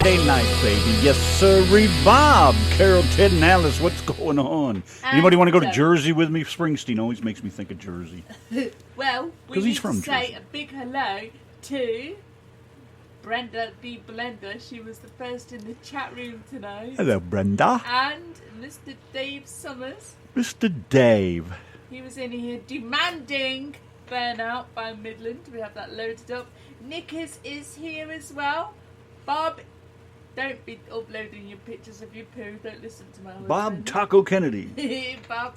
Friday night, baby. Yes, sir. Bob, Carol, Ted, and Alice. What's going on? Anybody want to go to Jersey with me? Springsteen always makes me think of Jersey. Well, we he's need from to say Jersey. a big hello to Brenda the Blender. She was the first in the chat room tonight. Hello, Brenda. And Mr. Dave Summers. Mr. Dave. He was in here demanding Burnout by Midland. We have that loaded up. Nick is here as well. Bob, don't be uploading your pictures of your poo. Don't listen to my husband. Bob Taco Kennedy. Bob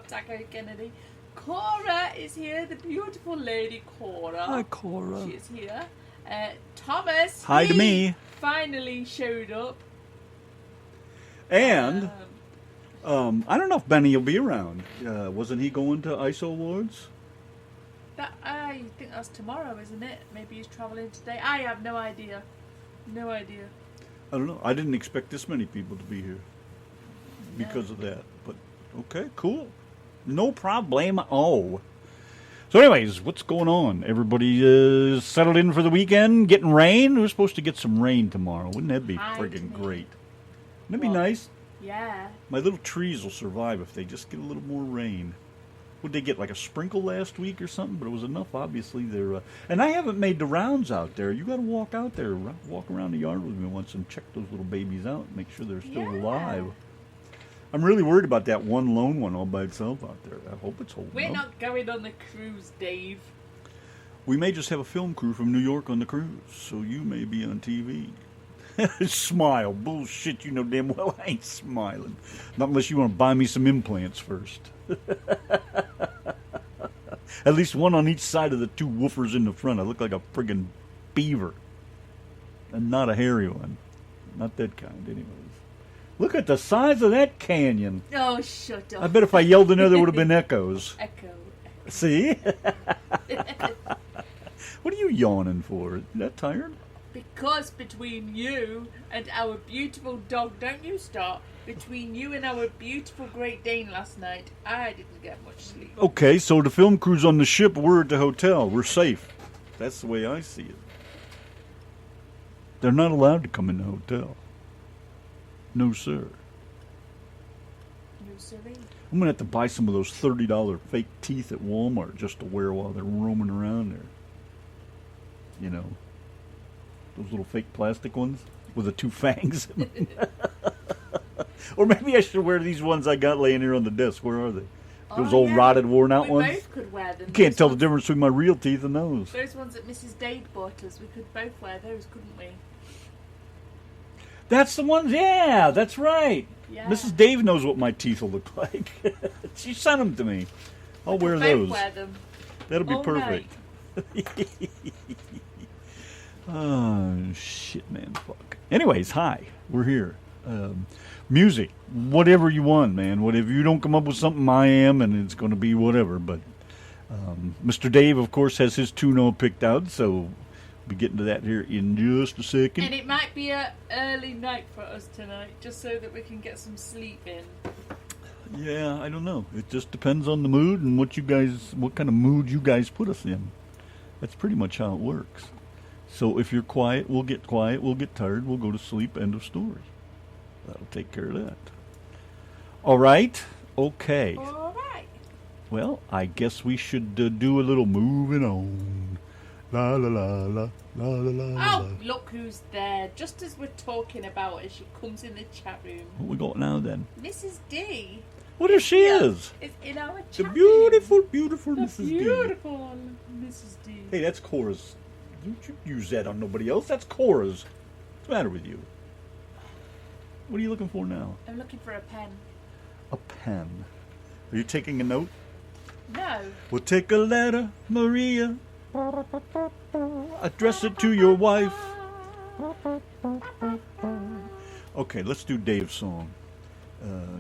Taco Kennedy. Cora is here, the beautiful lady Cora. Hi, Cora. She is here. Thomas. Hi to me. Finally showed up. And I don't know if Benny will be around. Wasn't he going to ISO Awards? I think that's tomorrow, isn't it? Maybe he's travelling today. I have no idea. No idea. I don't know. I didn't expect this many people to be here because of that. But okay, cool. No problem. Oh. So anyways, what's going on? Everybody is settled in for the weekend, getting rain. We're supposed to get some rain tomorrow. Wouldn't that be friggin' great? Wouldn't that be nice? Yeah. My little trees will survive if they just get a little more rain. Would they get like a sprinkle last week or something? But it was enough, obviously. And I haven't made the rounds out there. You got to walk out there, walk around the yard with me once and check those little babies out and make sure they're still alive. I'm really worried about that one lone one all by itself out there. I hope it's holding We're up. not going on the cruise, Dave. We may just have a film crew from New York on the cruise, so you may be on TV. Smile. Bullshit, you know damn well I ain't smiling. Not unless you want to buy me some implants first. At least one on each side of the two woofers in the front. I look like a friggin' beaver. And not a hairy one. Not that kind, anyways. Look at the size of that canyon. Oh, shut up. I bet if I yelled in there, there would have been echoes. Echo. See? What are you yawning for? You that tired? Because between you and our beautiful dog, don't you start, between you and our beautiful Great Dane last night, I didn't get much sleep. Okay, so the film crew's on the ship, we're at the hotel, we're safe. That's the way I see it. They're not allowed to come in the hotel. No, sir. No, sirree. I'm going to have to buy some of those $30 fake teeth at Walmart just to wear while they're roaming around there. You know. Those little fake plastic ones with the two fangs in them. Or maybe I should wear these ones I got laying here on the desk. Where are they? Those old rotted, worn out ones? We both could wear them. You can't tell the difference between my real teeth and those. Those ones that Mrs. Dade bought us, we could both wear those, couldn't we? That's the ones? Yeah, that's right. Yeah. Mrs. Dave knows what my teeth will look like. She sent them to me. I'll wear those. Wear them. That'll be all perfect. Oh, shit, man. Fuck. Anyways, hi. We're here. Music. Whatever you want, man. Whatever. You don't come up with something, I am, and it's going to be whatever. But Mr. Dave, of course, has his tune all picked out, so we'll be getting to that here in just a second. And it might be an early night for us tonight, just so that we can get some sleep in. Yeah, I don't know. It just depends on the mood and what kind of mood you guys put us in. That's pretty much how it works. So if you're quiet, we'll get quiet. We'll get tired. We'll go to sleep. End of story. That'll take care of that. All right? Okay. All right. Well, I guess we should do a little moving on. La la la la la la la. Oh, look who's there. Just as we're talking about her, she comes in the chat room. What we got now then? Mrs. D. What if she is? It's in our chat The room. beautiful, beautiful The Mrs. D. beautiful Mrs. D. Hey, that's Cora's. Don't you use that on nobody else. That's Cora's. What's the matter with you? What are you looking for now? I'm looking for a pen. A pen. Are you taking a note? No. Well, take a letter, Maria. Address it to your wife. Okay, let's do Dave's song.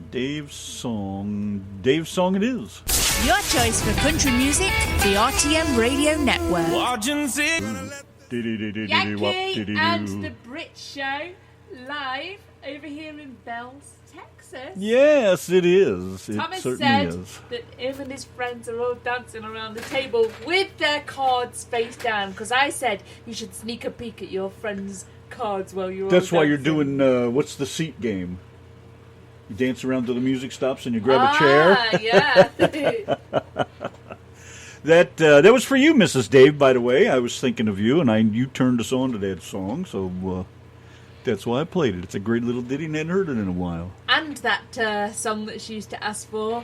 Dave's song it is. Your choice for country music, the RTM Radio Network. Yankee and the Brit Show live over here in Bells, Texas. Yes, it is. Thomas it certainly said is. that him and his friends are all dancing around the table with their cards face down, because I said you should sneak a peek at your friend's cards while you're. That's all why you're dancing. doing, what's the seat game? You dance around till the music stops and you grab a chair? Yeah. That was for you, Mrs. Dave, by the way. I was thinking of you, and you turned us on to that song, so that's why I played it. It's a great little ditty, and I hadn't heard it in a while. And that song that she used to ask for,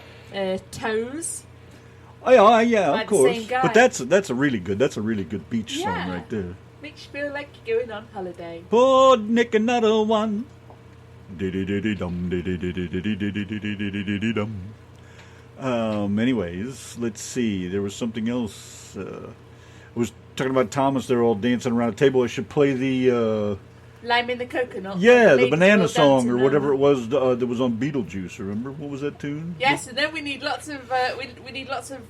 Toes. Oh, yeah, By of the course. same guy. But that's a really good beach song Yeah. right there. Makes you feel like you're going on holiday. Pour Nick another one. Anyways, let's see. There was something else. I was talking about Thomas. They're all dancing around a table. I should play the Lime in the coconut. the banana song or whatever it was that was on Beetlejuice. Remember what was that tune? Yes, and then we need lots of we need lots of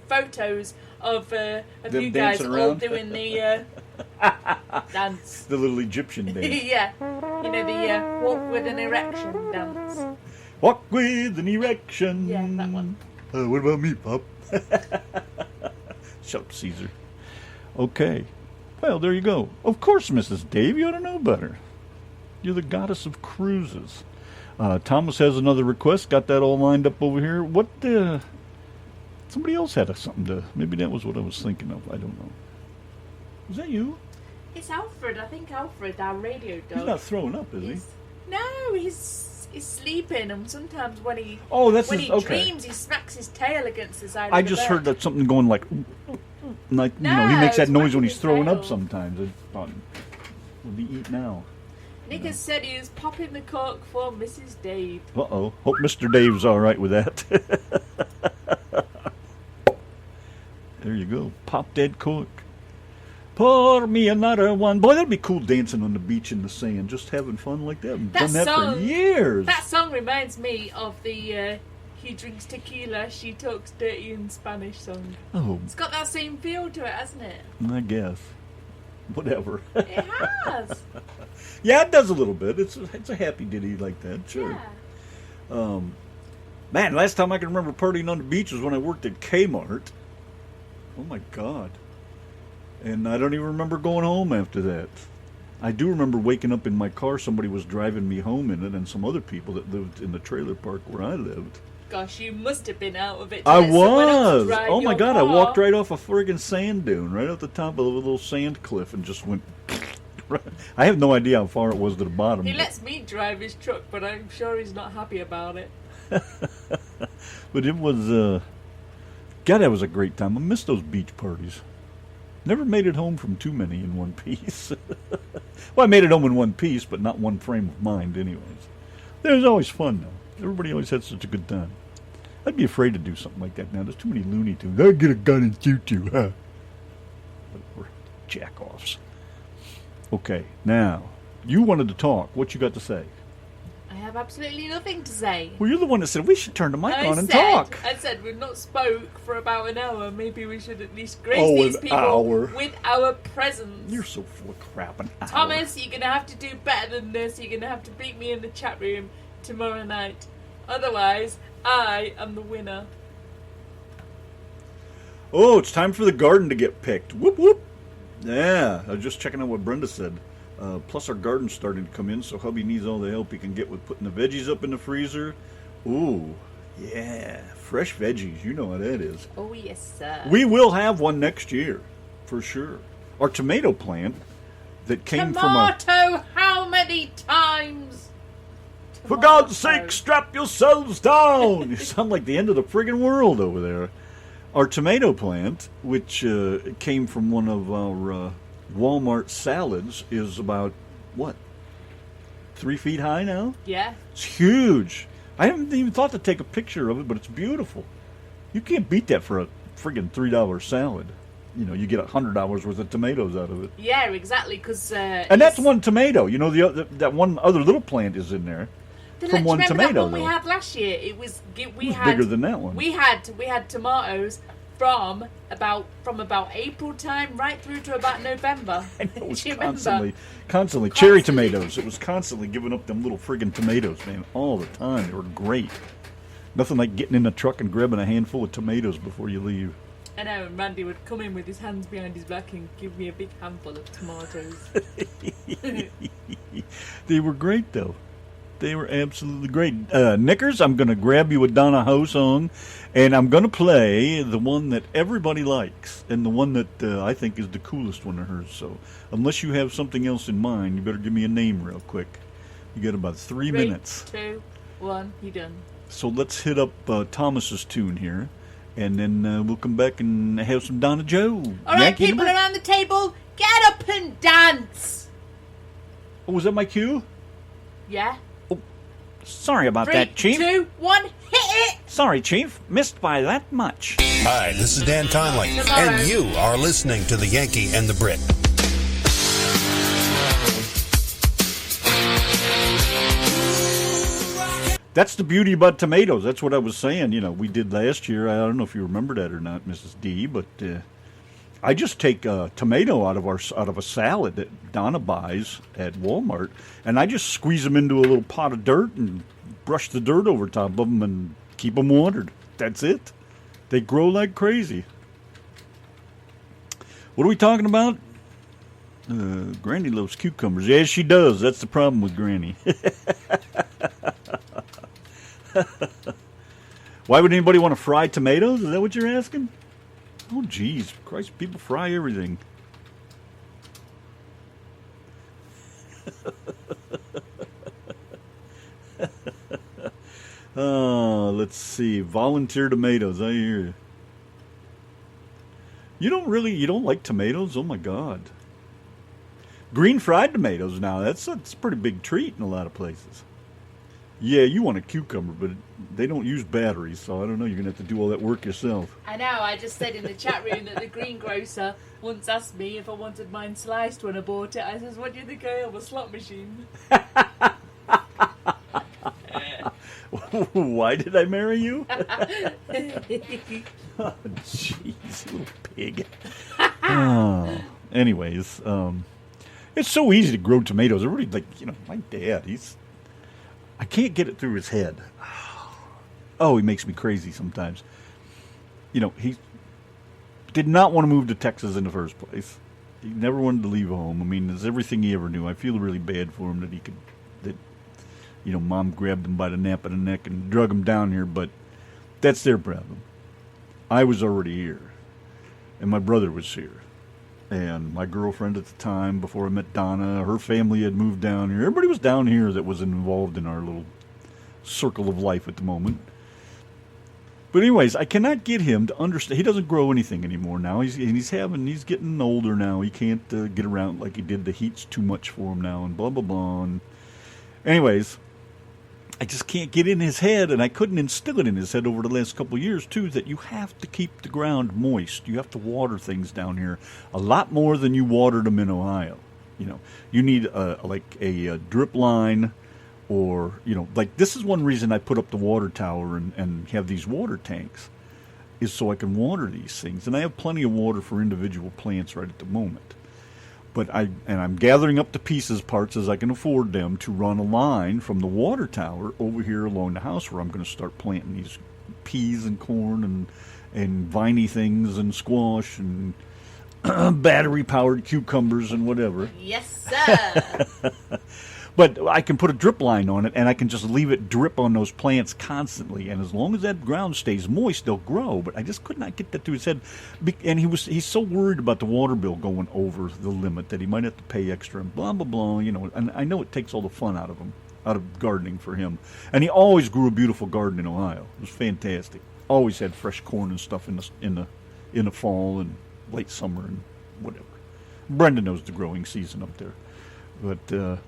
photos of Them you guys dancing all around? doing the dance. The little Egyptian dance. Yeah, you know the walk with an erection dance. Walk with an erection. Yeah, that one. What about me, Pop? Shut up, Caesar. Okay. Well, there you go. Of course, Mrs. Dave, you ought to know better. You're the goddess of cruises. Thomas has another request. Got that all lined up over here. What, somebody else had something to, maybe that was what I was thinking of. I don't know. Was that you? It's Alfred. I think Alfred, our radio dog. He's not throwing up, is he? No, he's sleeping, and sometimes when he Okay. dreams, he smacks his tail against the side. I of the just bed. heard that something going like he No, makes that it's noise when wagging he's his throwing up tail. sometimes. I thought, will he eat now? Nick has said he is popping the cork for Mrs. Dave. Uh-oh. Hope Mr. Dave's all right with that. There you go. Pop dead cork. Pour me another one. Boy, that'd be cool dancing on the beach in the sand, just having fun like that. I've done that for years. That song reminds me of the He Drinks Tequila, She Talks Dirty in Spanish song. Oh, It's got that same feel to it, hasn't it? I guess. Whatever. It has. Yeah, it does a little bit. It's a happy ditty like that, sure. Yeah. Man, last time I can remember partying on the beach was when I worked at Kmart. Oh my God. And I don't even remember going home after that. I do remember waking up in my car, somebody was driving me home in it, and some other people that lived in the trailer park where I lived. Gosh, you must have been out of it. I Let someone else was! drive Oh my your God, I car. walked right off a friggin' sand dune, right off the top of a little sand cliff, and just went... I have no idea how far it was to the bottom. He but- lets me drive his truck, but I'm sure he's not happy about it. But it was, God, that was a great time. I miss those beach parties. Never made it home from too many in one piece. Well, I made it home in one piece, but not one frame of mind anyways. It was always fun, though. Everybody always had such a good time. I'd be afraid to do something like that now. There's too many Looney Tunes. I'd get a gun and shoot you, huh? But we're jack-offs. Okay, now, you wanted to talk. What you got to say? I have absolutely nothing to say. Well, you're the one that said we should turn the mic on and said, talk. I said we've not spoke for about an hour. Maybe we should at least grace Oh, these an people hour. with our presence. You're so full of crap. An hour. Thomas, you're going to have to do better than this. You're going to have to beat me in the chat room tomorrow night. Otherwise, I am the winner. Oh, it's time for the garden to get picked. Whoop, whoop. Yeah, I was just checking out what Brenda said. Plus, our garden's starting to come in, so hubby needs all the help he can get with putting the veggies up in the freezer. Ooh, yeah, fresh veggies. You know how that is. Oh, yes, sir. We will have one next year, for sure. Our tomato plant that came from a... Tomato, how many times? For God's sake, strap yourselves down! You sound like the end of the friggin' world over there. Our tomato plant, which came from one of our Walmart salads, is about, what, 3 feet high now? Yeah. It's huge. I haven't even thought to take a picture of it, but it's beautiful. You can't beat that for a friggin' $3 salad. You know, you get $100 worth of tomatoes out of it. Yeah, exactly, because... And that's one tomato. You know, that one other little plant is in there. From one tomato, that one we though. had last year? It was Bigger than that one. We had tomatoes from about April time right through to about November. And it was Do you remember? constantly cherry tomatoes. It was constantly giving up them little friggin' tomatoes, man, all the time. They were great. Nothing like getting in the truck and grabbing a handful of tomatoes before you leave. I know, and Randy would come in with his hands behind his back and give me a big handful of tomatoes. They were great, though. They were absolutely great. Knickers, I'm going to grab you a Donna Ho song, and I'm going to play the one that everybody likes, and the one that I think is the coolest one of hers. So unless you have something else in mind, you better give me a name real quick. You got about 3 minutes. 3, 2, 1, you done. So let's hit up Thomas's tune here, and then we'll come back and have some Donna Joe. All right, Yankee people number- around the table, get up and dance. Oh, was that my cue? Yeah. Sorry about 3, that, Chief. 2, 1, hit it. Sorry, Chief. Missed by that much. Hi, this is Dan Conley, Tomorrow. and you are listening to the Yankee and the Brit. That's the beauty about tomatoes. That's what I was saying. You know, we did last year. I don't know if you remember that or not, Mrs. D, but I just take a tomato out of a salad that Donna buys at Walmart, and I just squeeze them into a little pot of dirt and brush the dirt over top of them and keep them watered. That's it. They grow like crazy. What are we talking about? Granny loves cucumbers. Yes, she does. That's the problem with Granny. Why would anybody want to fry tomatoes? Is that what you're asking? Oh, geez. Christ, people fry everything. Let's see. Volunteer tomatoes. I hear you. You don't like tomatoes? Oh, my God. Green fried tomatoes now. That's a pretty big treat in a lot of places. Yeah, you want a cucumber, but they don't use batteries, so I don't know. You're going to have to do all that work yourself. I know, I just said in the chat room that the greengrocer once asked me if I wanted mine sliced when I bought it. I says, what do you think I have, a slot machine? Why did I marry you? Oh, jeez, little pig. Anyways, it's so easy to grow tomatoes. I really my dad, I can't get it through his head. Oh, he makes me crazy sometimes. He did not want to move to Texas in the first place. He never wanted to leave home. I mean, it's everything he ever knew. I feel really bad for him that Mom grabbed him by the nape of the neck and drug him down here, but that's their problem. I was already here, and my brother was here. And my girlfriend at the time, before I met Donna, her family had moved down here. Everybody was down here that was involved in our little circle of life at the moment. But anyways, I cannot get him to understand. He doesn't grow anything anymore now. He's getting older now. He can't get around like he did. The heat's too much for him now, and blah blah blah. And anyways, I just can't get in his head, and I couldn't instill it in his head over the last couple of years, too, that you have to keep the ground moist. You have to water things down here a lot more than you watered them in Ohio. You need a drip line, or, this is one reason I put up the water tower and have these water tanks, is so I can water these things. And I have plenty of water for individual plants right at the moment. But I'm gathering up the parts as I can afford them, to run a line from the water tower over here along the house, where I'm going to start planting these peas and corn and viney things and squash and battery-powered cucumbers and whatever. Yes, sir. But I can put a drip line on it, and I can just leave it drip on those plants constantly. And as long as that ground stays moist, they'll grow. But I just could not get that to his head. And he's so worried about the water bill going over the limit that he might have to pay extra and blah, blah, blah. And I know it takes all the fun out of gardening for him. And he always grew a beautiful garden in Ohio. It was fantastic. Always had fresh corn and stuff in the fall and late summer and whatever. Brenda knows the growing season up there. But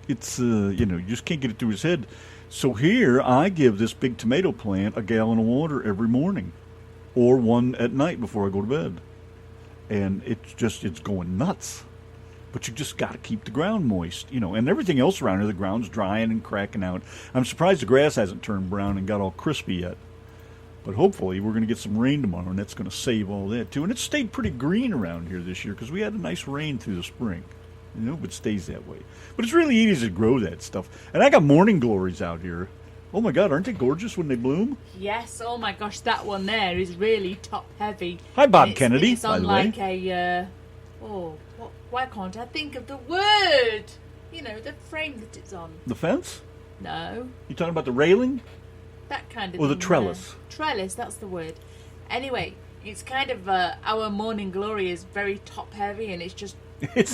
it's, you just can't get it through his head. So here I give this big tomato plant a gallon of water every morning, or one at night before I go to bed. And it's going nuts. But you just got to keep the ground moist, and everything else around here, the ground's drying and cracking out. I'm surprised the grass hasn't turned brown and got all crispy yet. But hopefully we're going to get some rain tomorrow, and that's going to save all that too. And it stayed pretty green around here this year because we had a nice rain through the spring. It stays that way. But it's really easy to grow that stuff. And I got morning glories out here. Oh my God, aren't they gorgeous when they bloom? Yes, oh my gosh, that one there is really top heavy. Hi, Bob Kennedy, it's by on the way. like a, Why can't I think of the word? You know, the frame that it's on. The fence? No. You talking about the railing? That kind of Or the thing, trellis? Trellis, that's the word. Anyway, it's kind of, our morning glory is very top heavy and it's just...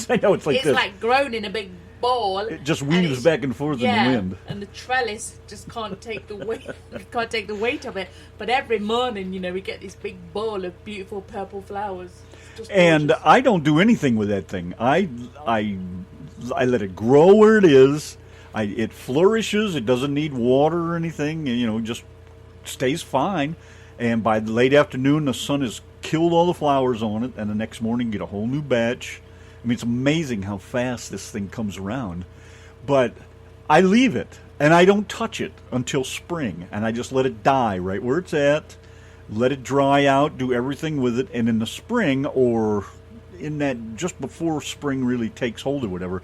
I know, it's like it's this. like grown in a big ball. It just and weaves it's- back and forth in the wind. and the trellis just can't take the weight. Can't take the weight of it. But every morning, you know, we get this big ball of beautiful purple flowers. It's just And gorgeous. I don't do anything with that thing. I let it grow where it is. It flourishes. It doesn't need water or anything. You know, just stays fine. And by the late afternoon, the sun has killed all the flowers on it. And the next morning, get a whole new batch. I mean, it's amazing how fast this thing comes around. But I leave it, and I don't touch it until spring. And I just let it die right where it's at. Let it dry out, do everything with it. And in the spring, or in that just before spring really takes hold or whatever,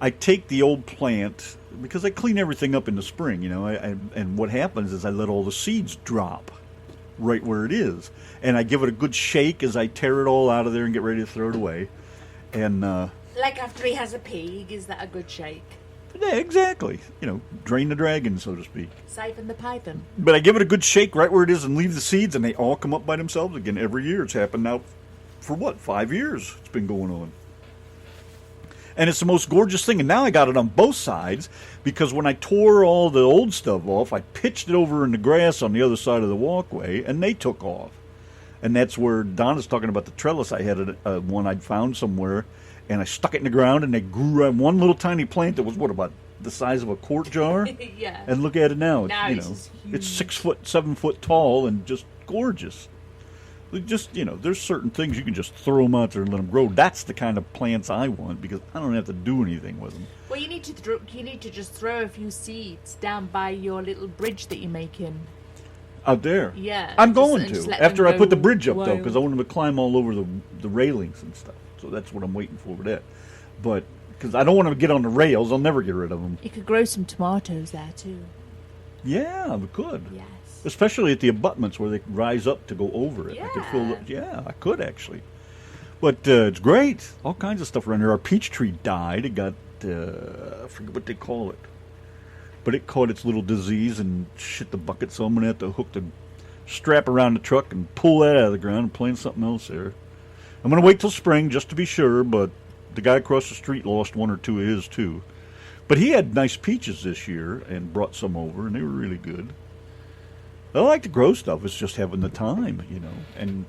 I take the old plant, because I clean everything up in the spring, you know. And what happens is I let all the seeds drop right where it is. And I give it a good shake as I tear it all out of there and get ready to throw it away. And like after he has a pee, he gives that a good shake. yeah, exactly. You know, drain the dragon, so to speak. Siphon the python. But I give it a good shake right where it is and leave the seeds, and they all come up by themselves again every year. It's happened now for, 5 years it's been going on. And it's the most gorgeous thing. And now I got it on both sides, because when I tore all the old stuff off, I pitched it over in the grass on the other side of the walkway, and they took off. And that's where Donna's talking about the trellis. I had one I'd found somewhere, and I stuck it in the ground, and they grew on one little tiny plant that was, about the size of a quart jar? Yeah. And look at it now. Now It's, it's just it's huge. 6 foot, 7 foot tall, and just gorgeous. Just, there's certain things you can just throw them out there and let them grow. That's the kind of plants I want, because I don't have to do anything with them. Well, you need to just throw a few seeds down by your little bridge that you're making. Out there. Yeah. I'm just- going and just to. let After them I put the go bridge up, though, wild. because I want them to climb all over the railings and stuff. So that's what I'm waiting for with that. But, because I don't want them to get on the rails. I'll never get rid of them. You could grow some tomatoes there too. Yeah, we could. Yes. Especially at the abutments where they rise up to go over it. I could fill it. Yeah, I could actually. But it's great. All kinds of stuff around here. Our peach tree died. It got, I forget what they call it. But it caught its little disease and shit the bucket, so I'm going to have to hook the strap around the truck and pull that out of the ground and plant something else there. I'm going to wait till spring just to be sure, but the guy across the street lost one or two of his too. But he had nice peaches this year and brought some over, and they were really good. I like to grow stuff. It's just having the time, And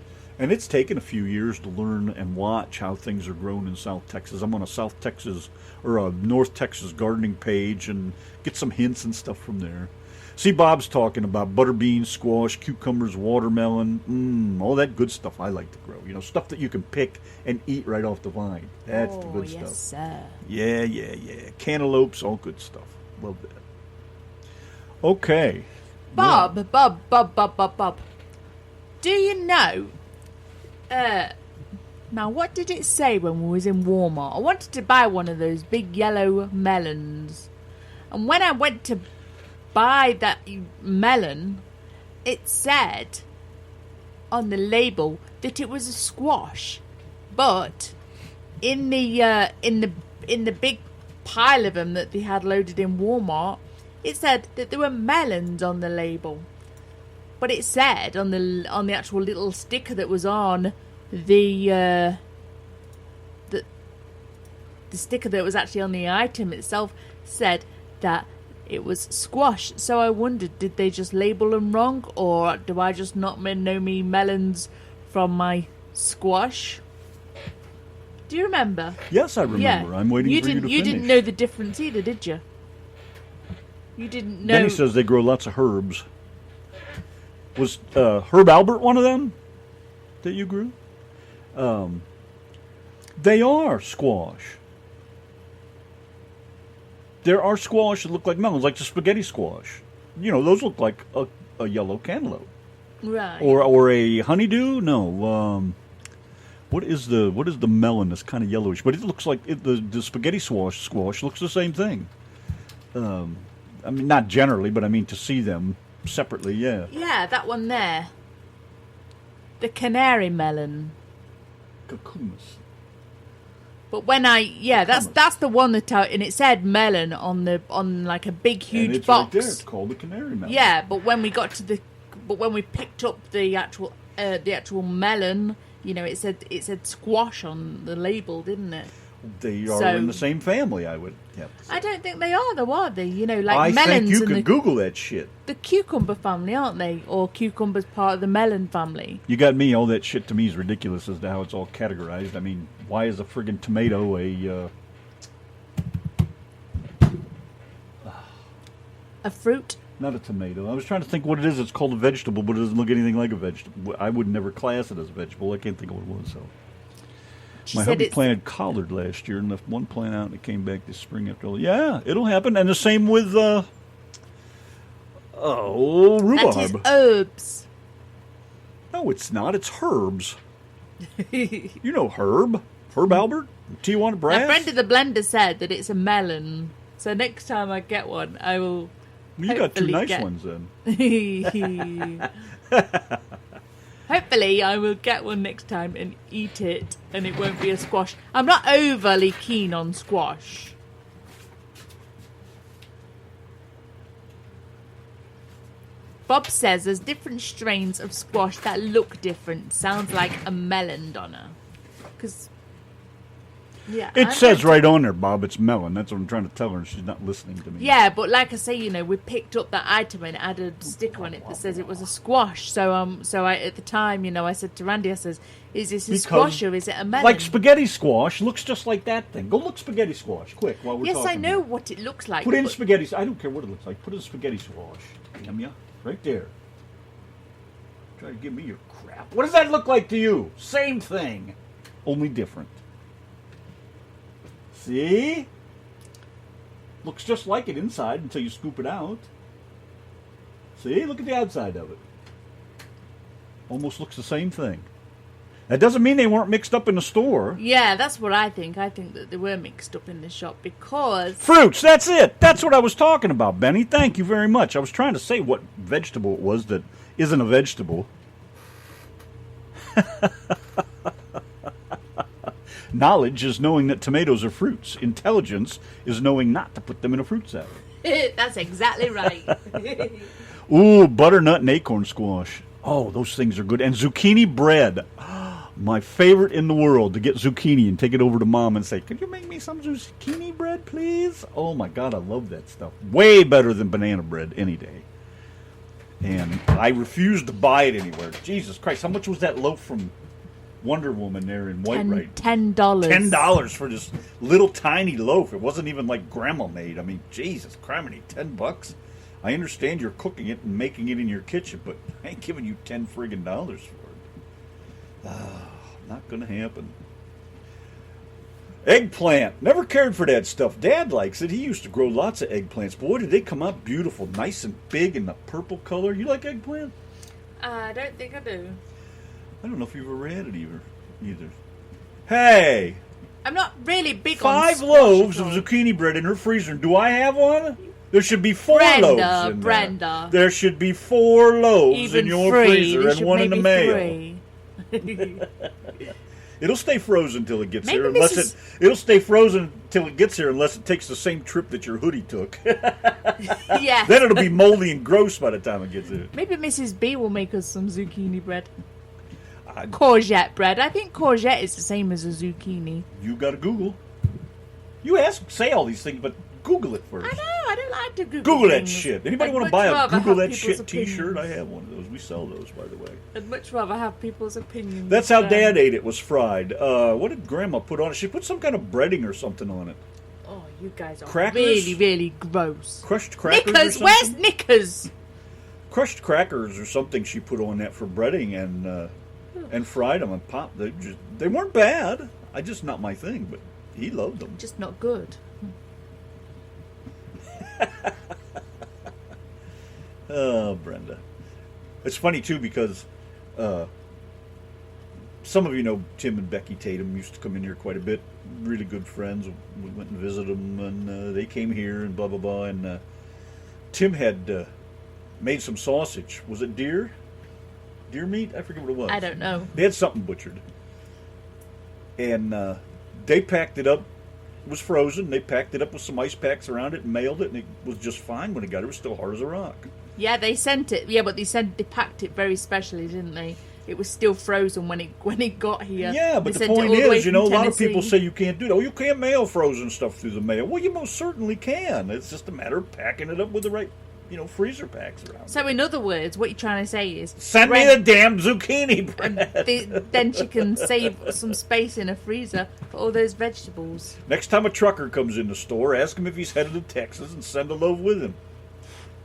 it's taken a few years to learn and watch how things are grown in South Texas. I'm on a South Texas or a North Texas gardening page and get some hints and stuff from there. See, Bob's talking about butter beans, squash, cucumbers, watermelon, all that good stuff I like to grow. Stuff that you can pick and eat right off the vine. That's the good yes, stuff. sir. Yeah. Cantaloupes, all good stuff. Love that. Okay. Bob. Do you know? Now, what did it say when we was in Walmart? I wanted to buy one of those big yellow melons, and when I went to buy that melon, it said on the label that it was a squash, but in the big pile of them that they had loaded in Walmart, it said that there were melons on the label. But it said on the actual little sticker that was on the sticker that was actually on the item itself said that it was squash. So I wondered, did they just label them wrong, or do I just not know me melons from my squash? Do you remember? Yes, I remember. Yeah. I'm waiting for you to You finish. didn't know the difference either, did you? You didn't know. Then he says they grow lots of herbs. Was Herb Albert one of them that you grew? They are squash. There are squash that look like melons, like the spaghetti squash. Those look like a yellow cantaloupe. Right. Or a honeydew? No. What is the melon that's kind of yellowish? But it looks like the spaghetti squash looks the same thing. I mean, not generally, but I mean to see them separately, yeah. Yeah, that one there. The canary melon. Cucumis. But when that's the one that and it said melon on like a big huge and it's box. right there. It's called the canary melon. Yeah, but when we picked up the actual melon, it said squash on the label, didn't it? They are in the same family, I would have to say. I don't think they are, though, are they? Like I melons. think you could Google that shit. The cucumber family, aren't they? Or cucumber's part of the melon family. You got me. All that shit to me is ridiculous as to how it's all categorized. I mean, why is a friggin' tomato a fruit? Not a tomato. I was trying to think what it is. It's called a vegetable, but it doesn't look anything like a vegetable. I would never class it as a vegetable. I can't think of what it was, so... My hubby planted collard last year and left one plant out, and it came back this spring after all. Yeah, it'll happen. And the same with rhubarb. That is herbs. No, it's not. It's herbs. You know Herb Albert, Tijuana Brass. My friend of the blender said that it's a melon. So next time I get one, I will. You got two nice ones then. Hopefully, I will get one next time and eat it, and it won't be a squash. I'm not overly keen on squash. Bob says there's different strains of squash that look different. Sounds like a melon, Donna. Because, yeah. It says right on there, Bob, it's melon. That's what I'm trying to tell her. She's not listening to me. Yeah, but like I say, we picked up that item and it had a sticker on it that says it was a squash. So I at the time, I said to Randy, I says, is this a squash or is it a melon? Like spaghetti squash looks just like that thing. Go look spaghetti squash, quick, while we're talking. Yes, I know here. what it looks like. Put in spaghetti. I don't care what it looks like. Put in spaghetti squash. Damn ya. Right there. Try to give me your crap. What does that look like to you? Same thing. Only different. See? Looks just like it inside until you scoop it out. See? Look at the outside of it. Almost looks the same thing. That doesn't mean they weren't mixed up in the store. Yeah, that's what I think. I think that they were mixed up in the shop because... Fruits, that's it. That's what I was talking about, Benny. Thank you very much. I was trying to say what vegetable it was that isn't a vegetable. Knowledge is knowing that tomatoes are fruits. Intelligence is knowing not to put them in a fruit salad. That's exactly right. Ooh, butternut and acorn squash. Oh, those things are good. And zucchini bread. My favorite in the world, to get zucchini and take it over to Mom and say, could you make me some zucchini bread, please? Oh, my God, I love that stuff. Way better than banana bread any day. And I refuse to buy it anywhere. Jesus Christ, how much was that loaf from Wonder Woman there in White $10. $10 for this little tiny loaf. It wasn't even like Grandma made. I mean, Jesus, criminy, $10? I understand you're cooking it and making it in your kitchen, but I ain't giving you $10 friggin' for it. Not gonna happen. Eggplant. Never cared for that stuff. Dad likes it. He used to grow lots of eggplants. Boy, did they come out beautiful. Nice and big in the purple color. You like eggplant? I don't think I do. I don't know if you've ever had it either. Hey! I'm not really big on 5 loaves of zucchini bread in her freezer. Do I have one? There should be 4 loaves in Brenda. There should be 4 loaves Even in your 3. freezer There and should 1 in the maybe mail. 3. It'll stay frozen until it gets Maybe here. It'll stay frozen until it gets here unless it takes the same trip that your hoodie took. Yeah. Then it'll be moldy and gross by the time it gets here. Maybe Mrs. B will make us some zucchini bread. Courgette bread. I think courgette is the same as a zucchini. You got to Google. You say all these things, but Google it first. I know. I don't like to Google that things. shit. Anybody I'd want to much buy a rather Google have that people's shit T-shirt? opinions. I have one of those. We sell those, by the way. I'd much rather have people's opinions. That's how Dad ate it. Was fried. What did Grandma put on it? She put some kind of breading or something on it. Oh, you guys are Crackers? really, really gross. Crushed crackers. Knickers. Or something? Where's Knickers? Crushed crackers or something she put on that for breading and fried them and popped. They weren't bad. Just not my thing, but he loved them. Just not good. Oh, Brenda. It's funny, too, because some of you know Tim and Becky Tatum used to come in here quite a bit. Really good friends. We went and visited them, and they came here and blah, blah, blah. And Tim had made some sausage. Was it deer? Deer meat? I forget what it was. I don't know. They had something butchered. And They packed it up. It was frozen. They packed it up with some ice packs around it and mailed it, and it was just fine when it got here. It was still hard as a rock. Yeah, they sent it. Yeah, but they packed it very specially, didn't they? It was still frozen when it got here. Yeah, but They the sent it point all the way is, from a lot of people Tennessee. say you can't do that. Oh, you can't mail frozen stuff through the mail. Well, you most certainly can. It's just a matter of packing it up with the right, freezer packs around. So, in other words, what you're trying to say is... Send me the damn zucchini bread. Then she can save some space in a freezer for all those vegetables. Next time a trucker comes in the store, ask him if he's headed to Texas and send a loaf with him.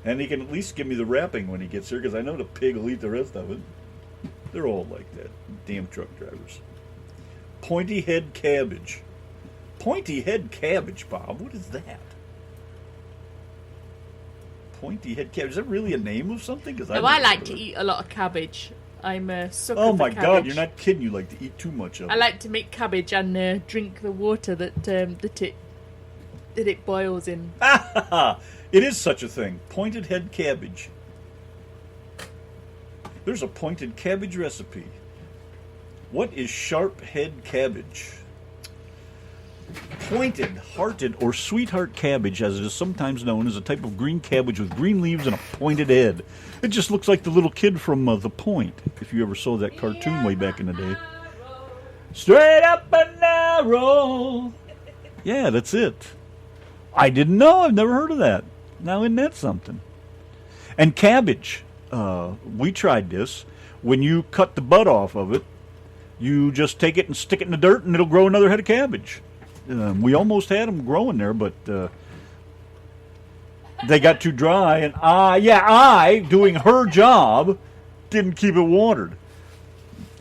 And he can at least give me the wrapping when he gets here, because I know the pig will eat the rest of it. They're all like that. Damn truck drivers. Pointy head cabbage. Pointy head cabbage, Bob. What is that? Pointy head cabbage. Is that really a name of something? Because I like to eat a lot of cabbage. I'm a sucker Oh for my cabbage. God, you're not kidding. You like to eat too much of it. I like to make cabbage and drink the water that it boils in. It is such a thing. Pointed head cabbage. There's a pointed cabbage recipe. What is sharp head cabbage? Pointed, hearted, or sweetheart cabbage, as it is sometimes known, is a type of green cabbage with green leaves and a pointed head. It just looks like the little kid from The Point, if you ever saw that cartoon way back in the day. Straight up and narrow. Yeah, that's it. I didn't know. I've never heard of that. Now, isn't that something? And cabbage. We tried this. When you cut the bud off of it, you just take it and stick it in the dirt, and it'll grow another head of cabbage. We almost had them growing there, but they got too dry, and I, doing her job, didn't keep it watered.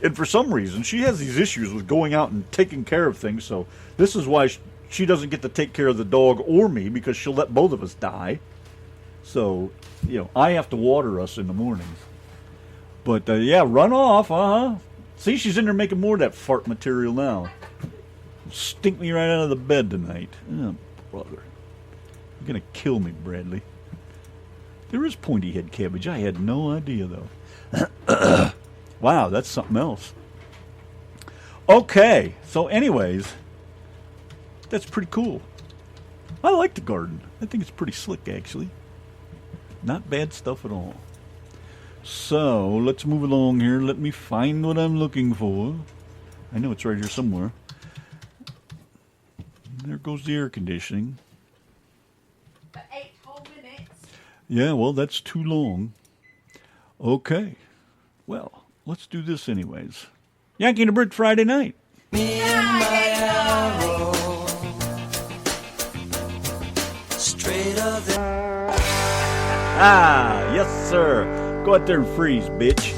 And for some reason, she has these issues with going out and taking care of things, so this is why she doesn't get to take care of the dog or me, because she'll let both of us die. So, I have to water us in the mornings. But, run off, See, she's in there making more of that fart material now. Stink me right out of the bed tonight. Oh, brother. You're going to kill me, Bradley. There is pointy head cabbage. I had no idea, though. Wow, that's something else. Okay, so anyways, that's pretty cool. I like the garden. I think it's pretty slick, actually. Not bad stuff at all. So, let's move along here. Let me find what I'm looking for. I know it's right here somewhere. There goes the air conditioning. For 8 whole minutes. Yeah, well, that's too long. Okay. Well, let's do this anyways. Yanki and the Brit Friday night. Me and my arrow, straight of the... Ah, yes, sir. Go out there and freeze, bitch.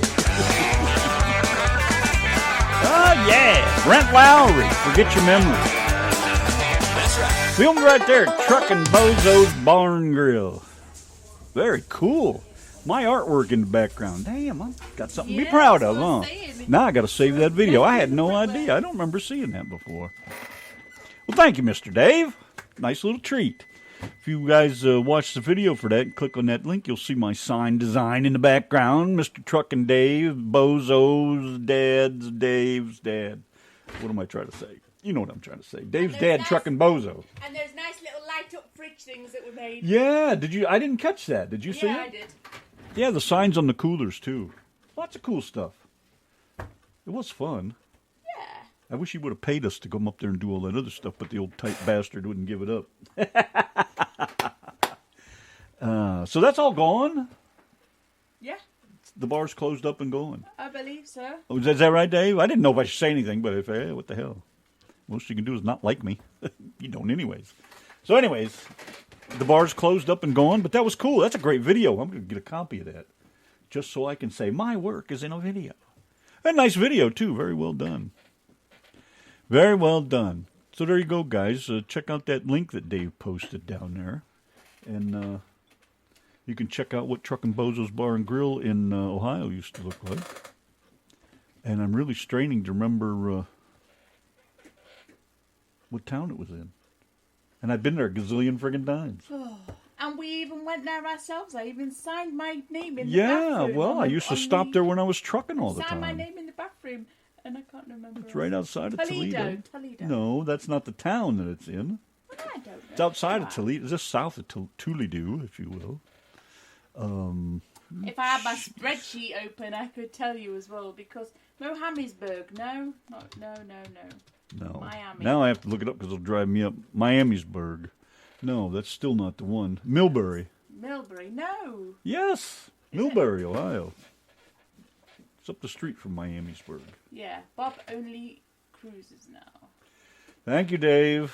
Oh, yeah. Brent Lowry. Forget your memories. That's right. Filmed right there at Truckin' Bozo's Barn Grill. Very cool. My artwork in the background. Damn, I've got something to be proud of, huh? Now I got to save that video. I had no idea. I don't remember seeing that before. Well, thank you, Mr. Dave. Nice little treat. If you guys watch the video for that and click on that link, you'll see my sign design in the background. Mr. Truckin' Dave, Bozo's Dad's Dave's Dad. What am I trying to say? You know what I'm trying to say. Dave's Dad, Truckin' Bozo. And there's nice little light-up fridge things that were made. Yeah, did you? I didn't catch that. Did you see it? Yeah, I did. Yeah, the signs on the coolers, too. Lots of cool stuff. It was fun. Yeah. I wish he would have paid us to come up there and do all that other stuff, but the old tight bastard wouldn't give it up. So that's all gone? Yeah, The bar's closed up and gone. I believe so. Oh, is that right, Dave? I didn't know if I should say anything, but if what the hell? Most you can do is not like me. You don't anyways. So anyways, the bar's closed up and gone, but that was cool. That's a great video. I'm going to get a copy of that, just so I can say my work is in a video. A nice video, too. Very well done. Very well done. So there you go, guys. Check out that link that Dave posted down there. And you can check out what Truckin' Bozo's Bar and Grill in Ohio used to look like. And I'm really straining to remember what town it was in. And I've been there a gazillion friggin' times. And we even went there ourselves. I even signed my name in the Yeah, bathroom. well, I used to stop there when I was trucking all the Signed my time. name in the bathroom and I can't remember. It's right outside of Toledo. Toledo. No, that's not the town that it's in. Well, I don't know. It's outside of Toledo. It's just south of Toledo, if you will. If I had my spreadsheet open, I could tell you as well, because Mohammedsburg, no. No. Miami. Now I have to look it up because it'll drive me up. Miamisburg. No, that's still not the one. Millbury. Millbury, no. Yes. Millbury, Ohio. It's up the street from Miamisburg. Yeah, Bob only cruises now. Thank you, Dave.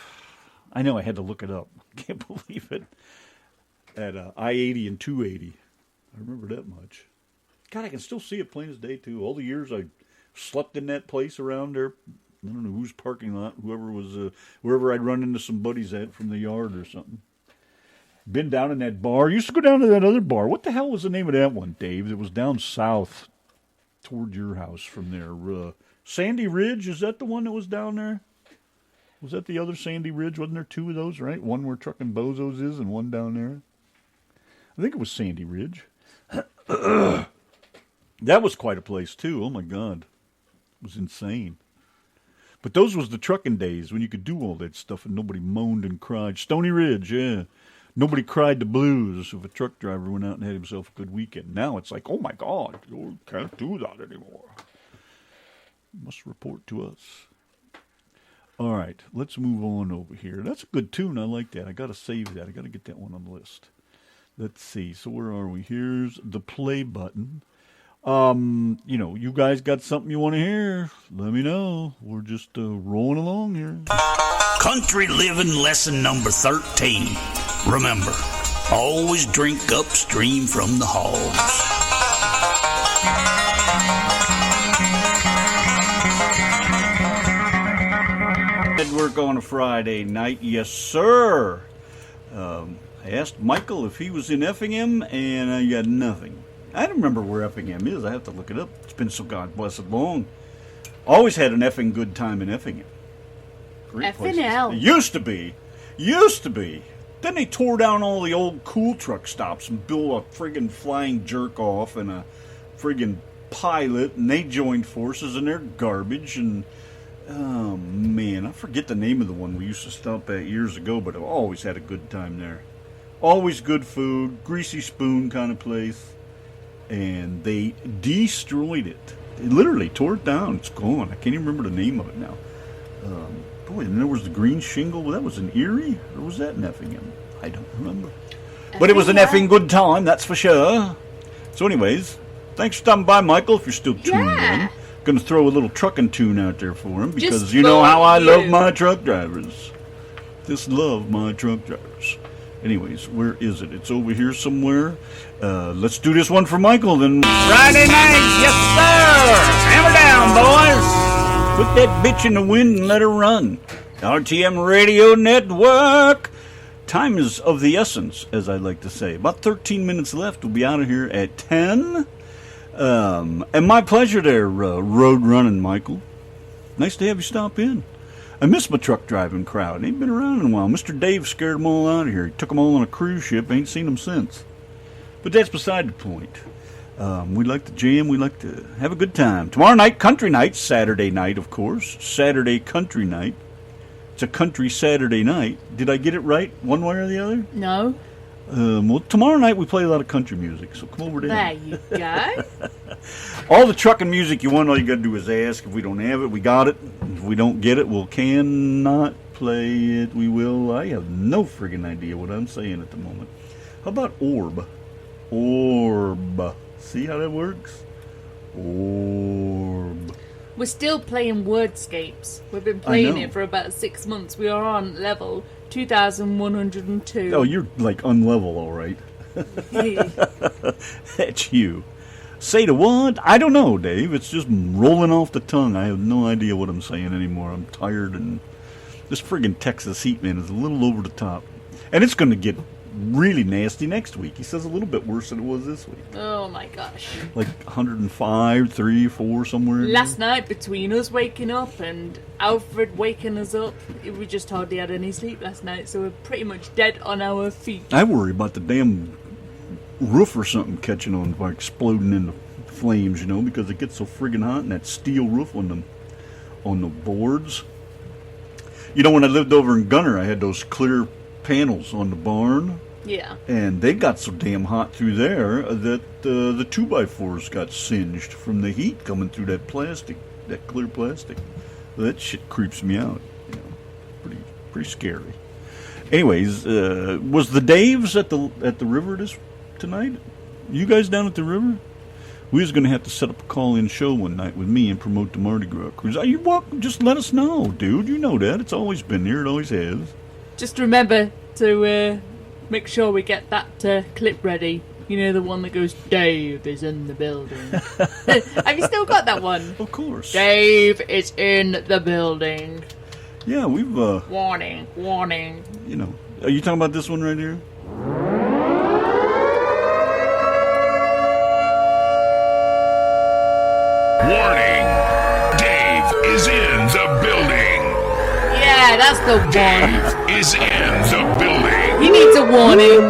I know I had to look it up. Can't believe it. At I-80 and 280. I remember that much. God, I can still see it plain as day, too. All the years I slept in that place around there. I don't know whose parking lot, whoever was, wherever I'd run into some buddies at from the yard or something. Been down in that bar. Used to go down to that other bar. What the hell was the name of that one, Dave? It was down south toward your house from there. Sandy Ridge, is that the one that was down there? Was that the other Sandy Ridge? Wasn't there two of those, right? One where Truckin' Bozos is and one down there. I think it was Sandy Ridge. That was quite a place, too. Oh, my God. It was insane. But those was the trucking days when you could do all that stuff and nobody moaned and cried. Stony Ridge, yeah. Nobody cried the blues if a truck driver went out and had himself a good weekend. Now it's like, oh, my God, you can't do that anymore. You must report to us. All right, let's move on over here. That's a good tune. I like that. I got to save that. I got to get that one on the list. Let's see. So where are we? Here's the play button. You guys got something you want to hear? Let me know. We're just rolling along here. Country living lesson number 13. Remember, always drink upstream from the hogs. Work on a Friday night, yes sir. I asked Michael if he was in Effingham, and I got nothing. I don't remember where Effingham is. I have to look it up. It's been so God blessed long. Always had an effing good time in Effingham. Great place. Effingham. It used to be. Then they tore down all the old cool truck stops and built a friggin' flying jerk off and a friggin' pilot, and they joined forces, and they're garbage. And oh man, I forget the name of the one we used to stop at years ago, but I've always had a good time there. Always good food, greasy spoon kind of place. And they destroyed it. They literally tore it down. It's gone. I can't even remember the name of it now. Boy, and there was the green shingle. That was in Erie? Or was that in Effingham? I don't remember. But it was an effing good time, that's for sure. So anyways, thanks for stopping by, Michael, if you're still tuned in. Going to throw a little trucking tune out there for him because Just you know how I you. love my truck drivers. Just love my truck drivers. Anyways, where is it? It's over here somewhere. Let's do this one for Michael then. Friday night, yes sir! Hammer down, boys! Put that bitch in the wind and let her run. RTM Radio Network. Time is of the essence, as I like to say. About 13 minutes left. We'll be out of here at 10. And my pleasure there, road running, Michael. Nice to have you stop in. I miss my truck driving crowd. Ain't been around in a while. Mr. Dave scared them all out of here. He took them all on a cruise ship. Ain't seen them since. But that's beside the point. We like to jam. We like to have a good time. Tomorrow night, country night. Saturday night, of course. Saturday country night. It's a country Saturday night. Did I get it right one way or the other? No. Well, tomorrow night we play a lot of country music, so come over there. There you go. All the trucking music you want, all you got to do is ask. If we don't have it, we got it. If we don't get it, we cannot play it. We will. I have no friggin' idea what I'm saying at the moment. How about orb? Orb. See how that works? Orb. We're still playing Wordscapes. We've been playing it for about 6 months. We are on level 2,102. Oh, you're like unlevel, all right. That's you. Say to what? I don't know, Dave. It's just rolling off the tongue. I have no idea what I'm saying anymore. I'm tired, and this friggin' Texas heat, man, is a little over the top. And it's going to get really nasty next week. He says a little bit worse than it was this week. Oh, my gosh. Like 105, 3, 4, somewhere in Last night, between us waking up and Alfred waking us up, we just hardly had any sleep last night, so we're pretty much dead on our feet. I worry about the damn roof or something catching on, like exploding into flames, because it gets so friggin' hot in that steel roof when the on the boards. You know, when I lived over in Gunner, I had those clear panels on the barn. Yeah. And they got so damn hot through there that the 2x4s got singed from the heat coming through that plastic, that clear plastic. That shit creeps me out. You know, pretty scary. Anyways, was the Daves at the river tonight? You guys down at the river? We was going to have to set up a call-in show one night with me and promote the Mardi Gras cruise. Are you welcome? Just let us know, dude. You know that. It's always been there. It always has. Just remember to make sure we get that clip ready. You know, the one that goes, Dave is in the building. Have you still got that one? Of course. Dave is in the building. Yeah, we've... Warning. You know. Are you talking about this one right here? Warning! Dave is in the building. Yeah, that's the one. Dave is in the building. He needs a warning.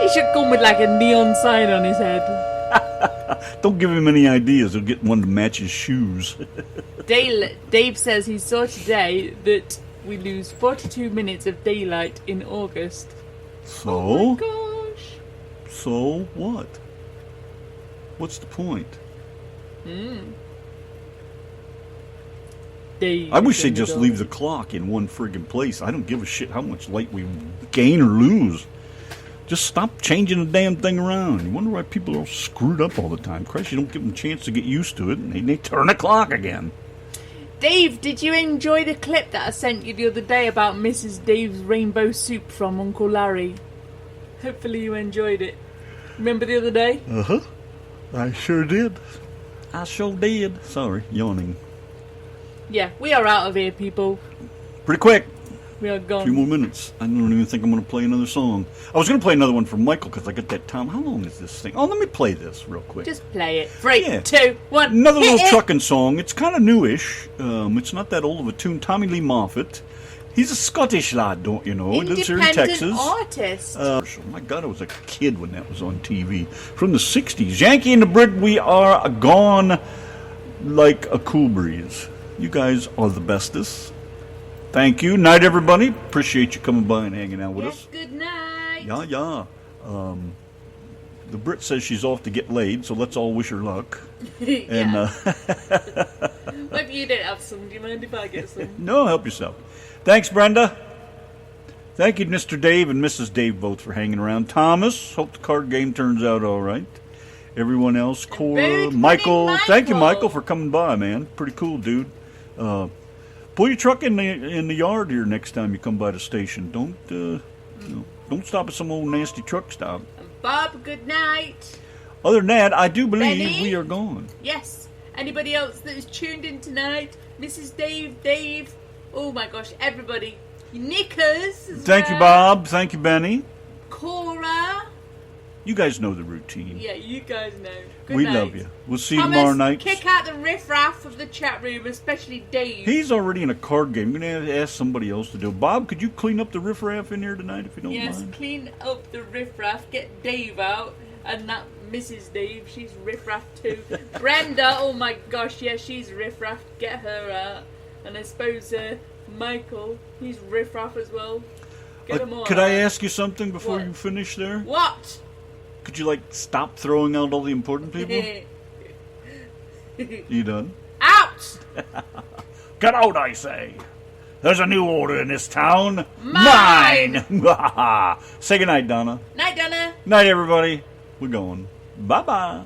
He should come with like a neon sign on his head. Don't give him any ideas. He'll get one to match his shoes. Dave says he saw today that we lose 42 minutes of daylight in August. So? Oh my gosh. So what? What's the point? Dave I wish is they'd in just the leave the building. clock in one friggin' place. I don't give a shit how much light we gain or lose. Just stop changing the damn thing around. You wonder why people are all screwed up all the time. Christ, you don't give them a chance to get used to it, and they turn the clock again. Dave, did you enjoy the clip that I sent you the other day about Mrs. Dave's rainbow soup from Uncle Larry? Hopefully you enjoyed it. Remember the other day? Uh-huh. I sure did. I sure did. Sorry, yawning. Yeah, we are out of here, people. Pretty quick. We are A gone. few more minutes. I don't even think I'm going to play another song. I was going to play another one from Michael because I got that Tom. How long is this thing? Oh, let me play this real quick. Just play it. 3, Yeah. 2, 1. Another hit little it. trucking song. It's kind of newish. It's not that old of a tune. Tommy Lee Moffat. He's a Scottish lad, don't you know? He lives here in Independent Texas. artist. Oh my God, I was a kid when that was on TV. From the 60s. Yanki and the Brit, we are gone like a cool breeze. You guys are the bestest. Thank you. Night, everybody. Appreciate you coming by and hanging out with Yes, us. good night. Yeah. The Brit says she's off to get laid, so let's all wish her luck. And Maybe you don't have some. Do you mind if I get some? no, help yourself. Thanks, Brenda. Thank you, Mr. Dave and Mrs. Dave, both for hanging around. Thomas, hope the card game turns out all right. Everyone else, Cora, Big Michael. Michael. Thank you, Michael, for coming by, man. Pretty cool, dude. Pull your truck in the yard here next time you come by the station. Don't stop at some old nasty truck stop. Bob, good night. Other than that, I do believe Benny? we are gone. Yes. Anybody else that is tuned in tonight? Mrs. Dave. Oh my gosh, everybody. Nickers. as Thank you, well. Bob. Thank you, Benny. Cora. You guys know the routine. Yeah, you guys know. Good We night. love you. We'll see you Thomas, tomorrow night. Kick out the riffraff of the chat room, especially Dave. He's already in a card game. I'm going to ask somebody else to do it. Bob, could you clean up the riffraff in here tonight if you don't Yes, mind? clean up the riffraff, get Dave out, and that Mrs. Dave, she's riffraff too. Brenda, oh my gosh, yeah, she's riffraff, get her out. And I suppose Michael, he's riffraff as well. Get them all Could I out. ask you something before What? you finish there? What? Could you, stop throwing out all the important people? You done? Out! Get out, I say. There's a new order in this town. Mine! Mine! Say goodnight, Donna. Night, Donna. Night, everybody. We're going. Bye-bye.